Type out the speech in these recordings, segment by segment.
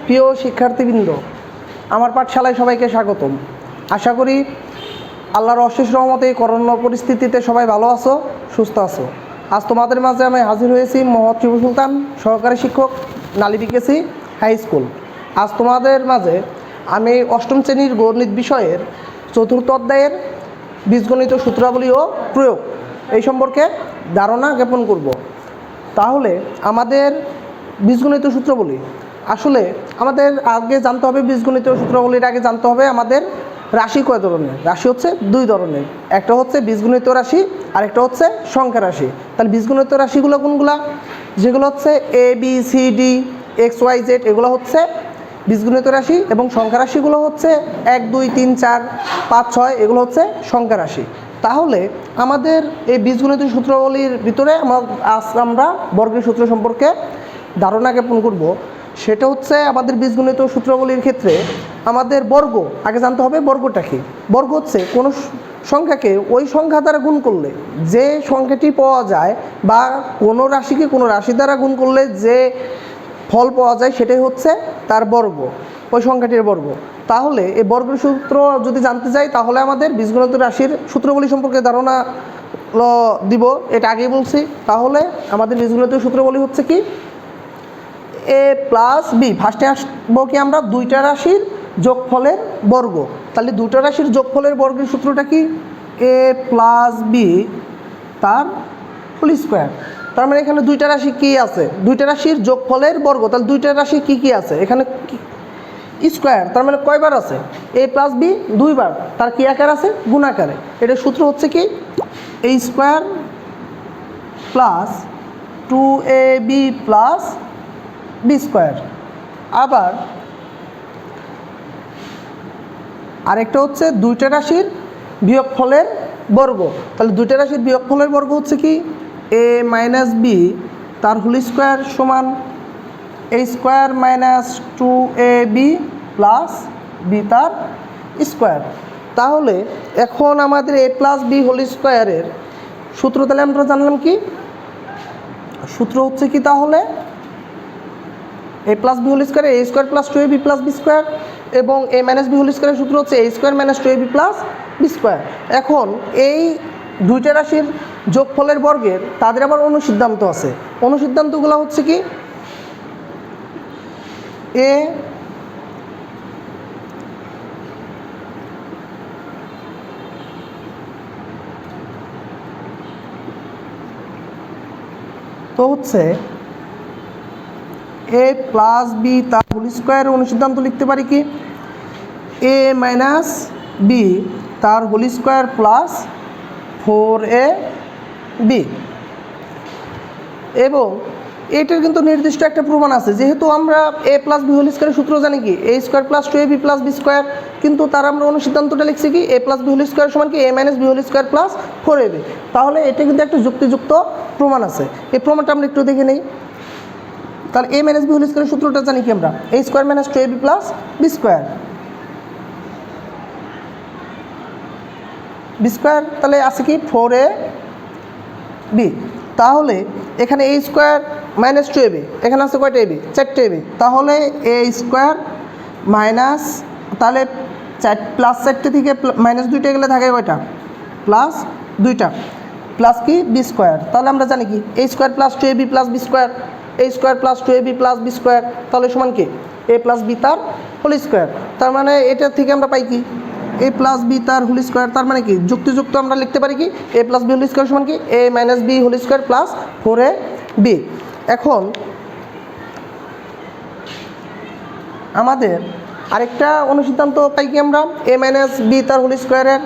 প্রিয় শিক্ষার্থীবৃন্দ, আমার পাঠশালায় সবাইকে স্বাগতম। আশা করি আল্লাহর অশেষ রহমতে এই করোনা পরিস্থিতিতে সবাই ভালো আছো, সুস্থ আছো। আজ তোমাদের মাঝে আমি হাজির হয়েছি মোহাম্মদ টিপু সুলতান, সহকারী শিক্ষক, নালিবিকেসি হাই স্কুল। আজ তোমাদের মাঝে আমি অষ্টম শ্রেণীর গণিত বিষয়ের চতুর্থ অধ্যায়ের বীজগণিত সূত্রাবলী ও প্রয়োগ এই সম্পর্কে ধারণা জ্ঞাপন করব। তাহলে আমাদের বীজগণিত সূত্রাবলী আসলে আমাদের আগে জানতে হবে, বীজগণিত সূত্রাবলীর আগে জানতে হবে আমাদের রাশি কয় ধরনের। রাশি হচ্ছে দুই ধরনের, একটা হচ্ছে বীজগণিত রাশি আর একটা হচ্ছে সংখ্যা রাশি। তাহলে বীজগণিত রাশিগুলো কোনগুলা? যেগুলো হচ্ছে a b c d x y z, এগুলো হচ্ছে বীজগণিত রাশি, এবং সংখ্যা রাশিগুলো হচ্ছে 1 2 3 4 5 6, এগুলো হচ্ছে সংখ্যা রাশি। তাহলে আমাদের এই বীজগণিত সূত্রাবলীর ভিতরে আজ আমরা বর্গের সূত্র সম্পর্কে ধারণা জ্ঞাপন করব। সেটা হচ্ছে আমাদের বীজগণিত সূত্রাবলীর ক্ষেত্রে আমাদের বর্গ আগে জানতে হবে। বর্গটা কি? বর্গ হচ্ছে কোনো সংখ্যাকে ওই সংখ্যা দ্বারা গুণ করলে যে সংখ্যাটি পাওয়া যায়, বা কোনো রাশিকে কোনো রাশি দ্বারা গুণ করলে যে ফল পাওয়া যায়, সেটাই হচ্ছে তার বর্গ, ওই সংখ্যাটির বর্গ। তাহলে এই বর্গের সূত্র যদি জানতে চাই, তাহলে আমাদের বীজগণিত রাশির সূত্রগুলি সম্পর্কে ধারণা দিব, এটা আগেই বলছি। তাহলে আমাদের বীজগণিত সূত্রগুলি হচ্ছে কি? A plus B. ফার্স্টে আসবো কি আমরা দুইটা রাশির যোগফলের বর্গ। তাহলে দুটো রাশির যোগফলের বর্গের সূত্রটা কি? এ প্লাস বি তার হোল স্কোয়ার। তার মানে এখানে দুইটা রাশি কি আছে? দুইটা রাশির যোগফলের বর্গ। তাহলে দুইটা রাশি কি কি আছে এখানে? স্কোয়ার, তার মানে কয়বার আছে? এ প্লাস বি দুইবার। তার কি আকার আছে? গুণ আকারে। এটার সূত্র হচ্ছে কি? এ square plus 2ab plus B square. আবার আরেকটা হচ্ছে দুইটা রাশির বিয়োগফলের বর্গ। তাহলে দুইটা রাশির বিয়োগফলের বর্গ হচ্ছে কি? এ মাইনাস বি তার হোল স্কোয়ার সমান a square minus 2ab plus B তার স্কোয়ার। তাহলে এখন আমাদের এ প্লাস বি হোল স্কোয়ারের সূত্র তাহলে আমরা জানলাম কি? সূত্র হচ্ছে কি তাহলে? A plus b whole square a square plus 2ab plus B square, এবং এ মাইনাস বি হোল স্কোয়ারের সূত্র হচ্ছে a square minus 2ab plus B square. এখন এই দুইটা রাশির যোগফলের বর্গের তাদের আবার অনুসিদ্ধান্ত আছে। অনুসিদ্ধান্তগুলো হচ্ছে কি? এ তো হচ্ছে এ প্লাস বি তার হোল স্কোয়ারের অনুসিদ্ধান্ত লিখতে পারি কি? এ মাইনাস বি তার হোল স্কোয়ার প্লাস 4ab। এবং এটার কিন্তু নির্দিষ্ট একটা প্রমাণ আছে। যেহেতু আমরা এ প্লাস বি হোল স্কোয়ারের সূত্র জানি কি? এ square plus 2ab plus B square, কিন্তু তার আমরা অনুসিদ্ধান্তটা লিখছি কি? A plus b whole square সমান কি? A minus B whole square plus 4ab। তাহলে এটা কিন্তু একটা যুক্তিযুক্ত প্রমাণ আছে। এই প্রমাণটা আমরা একটু দেখে নিই। তাহলে এ মাইনাস বি হোল স্কোয়ারের সূত্রটা জানি কি আমরা? A square minus 2ab plus B square. B square তাহলে আছে কি? 4ab। তাহলে এখানে এ স্কোয়ার মাইনাস 2ab, এখানে আছে কয়টা ab? 4টে ab। তাহলে এ স্কোয়ার মাইনাস, তাহলে প্লাস 4টে থেকে মাইনাস 2টে গেলে থাকে কয়টা? প্লাস 2টা, প্লাস কি? B square. তাহলে আমরা জানি কি? এ square plus 2ab plus B square, a square plus 2ab plus B square, তাহলে সমান কি? এ প্লাস বি তার হোল স্কোয়ার। তার মানে এটা থেকে আমরা পাই কি? এ প্লাস বি তার হোল স্কোয়ার। তার মানে কি? যুক্তিযুক্ত আমরা লিখতে পারি কি? A plus b whole square সমান কি? A minus B whole square plus 4ab। এখন আমাদের আরেকটা অনুসিদ্ধান্ত পাই কি আমরা? এ মাইনাস বি তার হোল স্কোয়ারের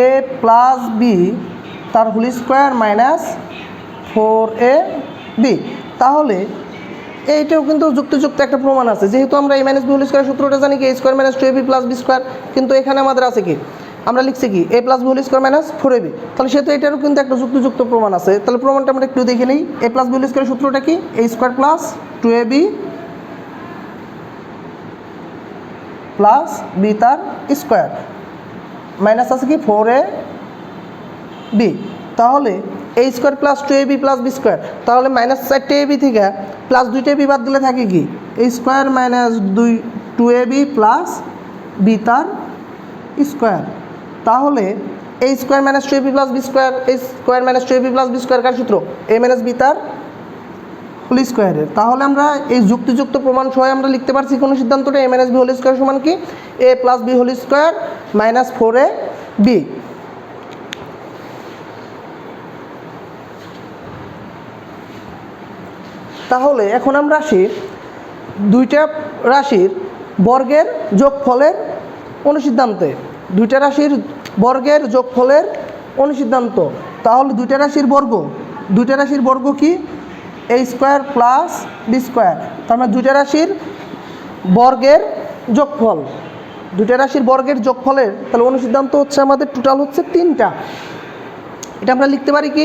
এ প্লাস বি তার হোল স্কোয়ার মাইনাস 4ab। তাহলে এইটাও কিন্তু যুক্তিযুক্ত একটা প্রমাণ আছে। যেহেতু আমরা a minus B whole square সূত্রটা জানি কি? এ square minus 2ab plus B square, কিন্তু এখানে আমাদের আছে কি? আমরা লিখছি কি? A plus b whole square minus 4ab। তাহলে সেহেতু এটারও কিন্তু একটা যুক্তিযুক্ত প্রমাণ আছে। তাহলে প্রমাণটা আমরা একটু দেখে নিই। A plus b whole square সূত্রটা কি? এ square plus 2ab plus B তার স্কোয়ার, মাইনাস আছে কি? 4ab। তাহলে a square plus 2ab plus B square, তাহলে মাইনাস 4টে ab থেকে প্লাস 2টে b বাদ দিলে থাকে কি এ square minus 2ab plus B তার স্কোয়ার। তাহলে a square minus 2ab plus B square, a square minus 2ab plus B square কার সূত্র এ মাইনাস বি তার হোল স্কোয়ারের। তাহলে আমরা এই যুক্তিযুক্ত প্রমাণ সহ আমরা লিখতে পারছি কোনো সিদ্ধান্তটা a minus B whole square সমান কি a plus b whole square minus 4ab। তাহলে এখন আমরা আসি দুইটা রাশির বর্গের যোগফলের অনুসিদ্ধান্তে, দুইটা রাশির বর্গের যোগফলের অনুসিদ্ধান্ত। তাহলে দুইটা রাশির বর্গ কি এ স্কোয়ার প্লাস বি স্কোয়ার, তার মানে দুইটা রাশির বর্গের যোগফল, দুইটা রাশির বর্গের যোগফলের তাহলে অনুসিদ্ধান্ত হচ্ছে আমাদের টোটাল হচ্ছে 3টা। এটা আমরা লিখতে পারি কি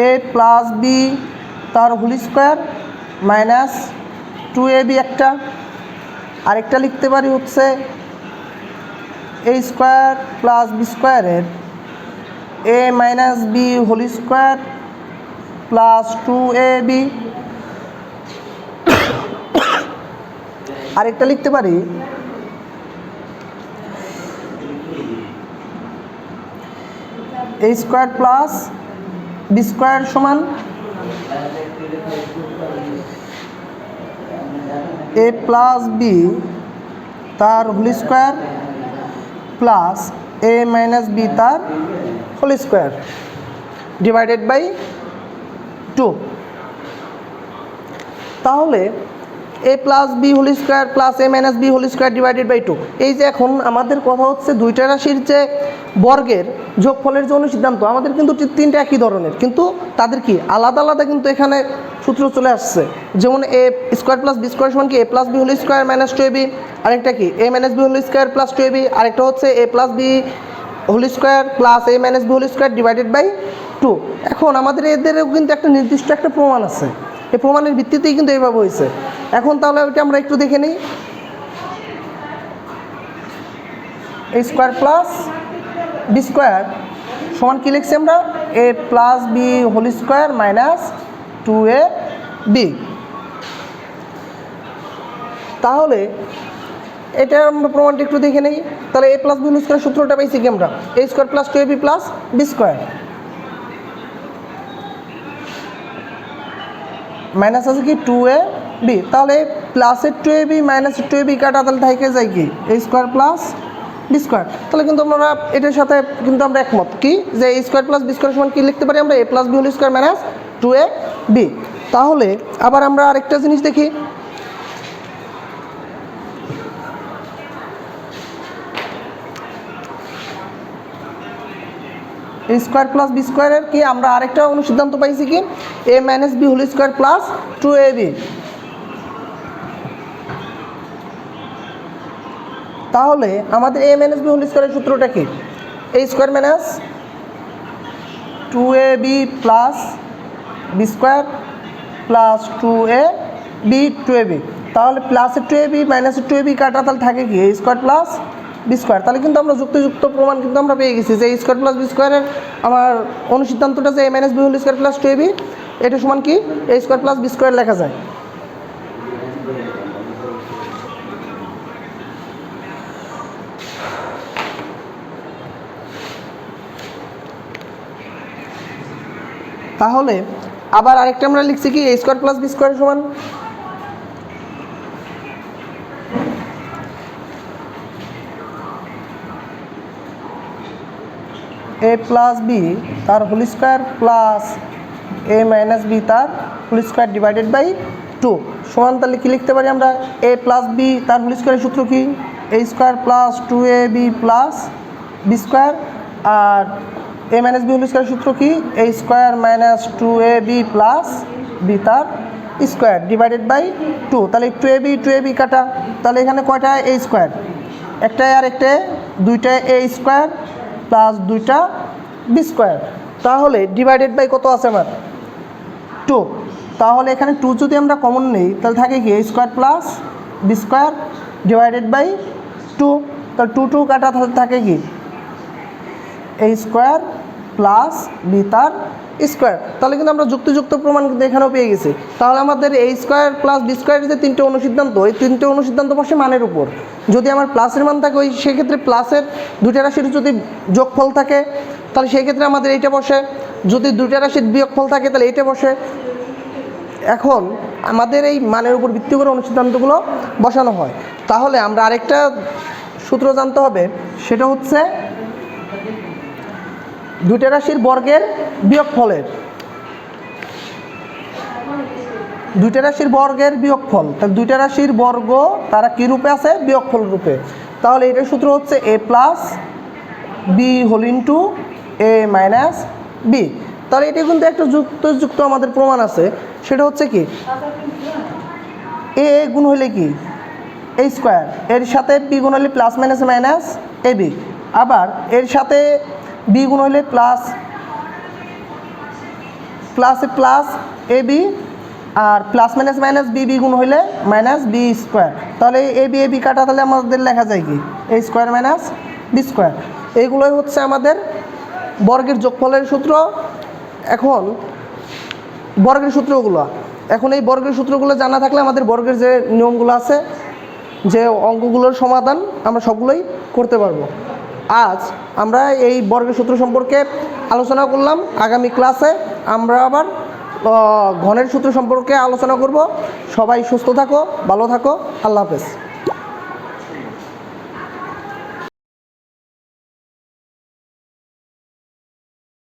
এ প্লাস বি তার হোল স্কোয়ার মাইনাস 2ab একটা, আরেকটা লিখতে পারি হচ্ছে এ স্কোয়ার প্লাস বি স্কোয়ারের a minus B whole square plus 2ab, আরেকটা লিখতে পারি a square plus B square সমান এ প্লাস বি তার whole square plus a minus b তার হোল স্কোয়ার ডিভাইডেড বাই 2। তাহলে a plus b whole square plus a minus B whole square divided by 2, এই যে এখন আমাদের কথা হচ্ছে দুইটা রাশির যে বর্গের যোগফলের যে অনুসিদ্ধান্ত, আমাদের কিন্তু 3টা একই ধরনের, কিন্তু তাদের কি আলাদা আলাদা কিন্তু এখানে সূত্র চলে আসছে। যেমন a square plus B square সমান কি a plus b whole square minus 2ab, আরেকটা কি a minus B whole square plus 2ab, আরেকটা হচ্ছে a plus b whole square plus a minus B whole square divided by 2। এখন আমাদের এদেরও কিন্তু একটা নির্দিষ্ট একটা প্রমাণ আছে, এই প্রমাণের ভিত্তিতেই কিন্তু এইভাবে হয়েছে। এখন তাহলে ওইটা আমরা একটু দেখে নিই। A square plus B square সমান কী লিখছি আমরা a plus b whole square minus 2ab। তাহলে এটা আমরা প্রমাণটা একটু দেখে নিই। তাহলে a plus b whole square সূত্রটা পাইছি কি আমরা a square plus 2ab plus B square, minus আছে কি 2ab, তাহলে প্লাসের 2ab মাইনাসের 2ab কাটা তাহলে থেকে যায় কি এ স্কোয়ার প্লাস বি স্কোয়ার। তাহলে কিন্তু আমরা এটার সাথে কিন্তু আমরা একমত কি যে a square plus B square সমান কি লিখতে পারি আমরা a plus b whole square minus 2ab। তাহলে আবার আমরা আরেকটা জিনিস দেখি, এ স্কোয়ার প্লাস বি স্কোয়ারের কি আমরা আরেকটা অনুসিদ্ধান্ত পাইছি কি a minus B whole square plus 2ab। তাহলে আমাদের এ মাইনাস বি হোল স্কোয়ারের সূত্রটা কি এ square minus 2ab plus B square plus 2ab 2ab। তাহলে প্লাসের 2ab মাইনাসের 2ab কাটা তাহলে থাকে কি এ স্কোয়ার প্লাস বি স্কোয়ার। তাহলে কিন্তু আমরা যুক্তিযুক্ত প্রমাণ কিন্তু আমরা পেয়ে গেছি যে এ স্কোয়ার প্লাস বি স্কোয়ারের আমার অনুসিদ্ধান্তটা যে a minus B whole square plus 2ab এটা সমান কি এ স্কোয়ার প্লাস বি স্কোয়ার লেখা যায়। তাহলে আবার আরেকটা আমরা লিখছি কি এ স্কোয়ার প্লাস বি স্কোয়ার সমান এ প্লাস বি তার whole square plus a minus b তার হোল স্কোয়ার ডিভাইডেড বাই 2 সমান। তাহলে কী লিখতে পারি আমরা এ প্লাস বি তার হোল স্কোয়ারের সূত্র কি এ square plus 2ab plus B square, R A minus B whole স্কোয়ারের সূত্র কি এ square minus 2ab plus B তার স্কোয়ার ডিভাইডেড বাই 2। তাহলে 2ab কাটা, তাহলে এখানে কয়টা এ স্কোয়ার একটা আর একটা দুইটা এ স্কোয়ার প্লাস দুইটা বি স্কোয়ার, তাহলে ডিভাইডেড বাই কত আছে আমার 2। তাহলে এখানে 2 যদি আমরা কমন নেই তাহলে থাকে কি এ square plus B square divided by 2। তাহলে 2 কাটা থাকে কি এ স্কোয়ার প্লাস বি তার স্কোয়ার। তাহলে কিন্তু আমরা যুক্তিযুক্ত প্রমাণ কিন্তু এখানেও পেয়ে গেছি। তাহলে আমাদের এ স্কোয়ার প্লাস বি স্কোয়ারের যে তিনটে অনুসিদ্ধান্ত, এই তিনটে অনুসিদ্ধান্ত বসে মানের উপর। যদি আমার প্লাসের মান থাকে, ওই সেক্ষেত্রে প্লাসের দুইটা রাশির যদি যোগফল থাকে তাহলে সেই ক্ষেত্রে আমাদের এইটা বসে। যদি দুইটা রাশির বিয়োগফল থাকে তাহলে এইটা বসে। এখন আমাদের এই মানের উপর ভিত্তি করে অনুসিদ্ধান্তগুলো বসানো হয়। তাহলে আমরা আরেকটা সূত্র জানতে হবে, সেটা হচ্ছে দুইটা রাশির বর্গের বিয়োগফলের, দুইটা রাশির বর্গের বিয়োগফল। তাহলে দুইটা রাশির বর্গ তারা কী রূপে আছে? বিয়োগফল রূপে। তাহলে এটার সূত্র হচ্ছে a plus b whole into A minus B. তাহলে এটা কিন্তু একটা যুক্ত আমাদের প্রমাণ আছে, সেটা হচ্ছে কি এ গুণ হলে কি এ স্কোয়ার, এর সাথে বি গুণ হলে plus minus minus A B, আবার এর সাথে বি গুণ হলে প্লাস প্লাসে প্লাস এ বি, আর plus minus minus B B গুণ হইলে মাইনাস বি স্কোয়ার। তাহলে এ বি কাটা, তাহলে আমাদের লেখা যায় কি এ স্কোয়ার মাইনাস বি স্কোয়ার। এইগুলোই হচ্ছে আমাদের বর্গের যোগফলের সূত্র। এখন বর্গের সূত্রগুলো, এখন এই বর্গের সূত্রগুলো জানা থাকলে আমাদের বর্গের যে নিয়মগুলো আছে, যে অঙ্কগুলোর সমাধান আমরা সবগুলোই করতে পারবো। আজ আমরা এই বর্গের সূত্র সম্পর্কে আলোচনা করলাম। আগামী ক্লাসে আমরা আবার ঘনের সূত্র সম্পর্কে আলোচনা করব। সবাই সুস্থ থাকো, ভালো থাকো, আল্লাহ হাফেজ।